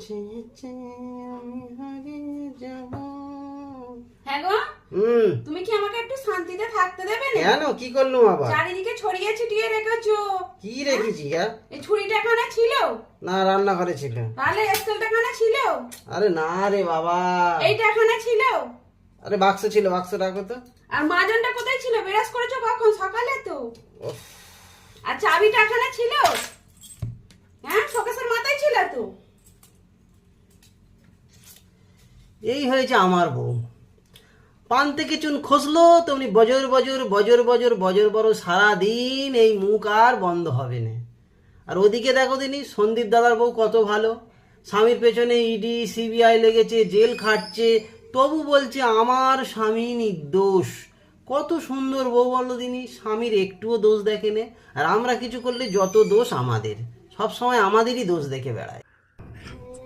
চেয়ে চেয়ে আমি হারিয়ে যাব। হ্যাঁ গো, তুমি কি আমাকে একটু শান্তিতে থাকতে দেবে না? কেন, কি করলুম আবার? চারিদিকে ছড়িয়ে ছিটিয়ে রেখেছো। কি রেখেছি? এই ছুরিটা এখানে ছিল? না, রান্নাঘরে ছিল। তাহলে স্কেলটা এখানে ছিল? আরে না রে বাবা। এইটা এখানে ছিল? আরে বাক্স ছিল, বাক্স রাখো তো। আর মাজনটা কোথায় ছিল? বিরাজ করেছো কখন? সকালে তো। উফ, আর চাবিটা এখানে ছিল? হ্যাঁ, শোকেসের মাথায় ছিল তো। এই হয়েছে আমার বউ। পান থেকে চুন খসলো তেমনি বজর বজর বজর বজর বজর বড়, সারাদিন এই মুখ আর বন্ধ হবে না। আর ওদিকে দেখো দিনি সন্দীপ দাদার বউ কত ভালো, স্বামীর পেছনে ইডি সিবিআই লেগেছে, জেল খাটছে, তবু বলছে আমার স্বামী নির্দোষ। কত সুন্দর বউ বলো দিনি, স্বামীর একটুও দোষ দেখে নে। আর আমরা কিছু করলে যত দোষ আমাদের, সব সময় আমাদেরই দোষ দেখে বেড়ায়।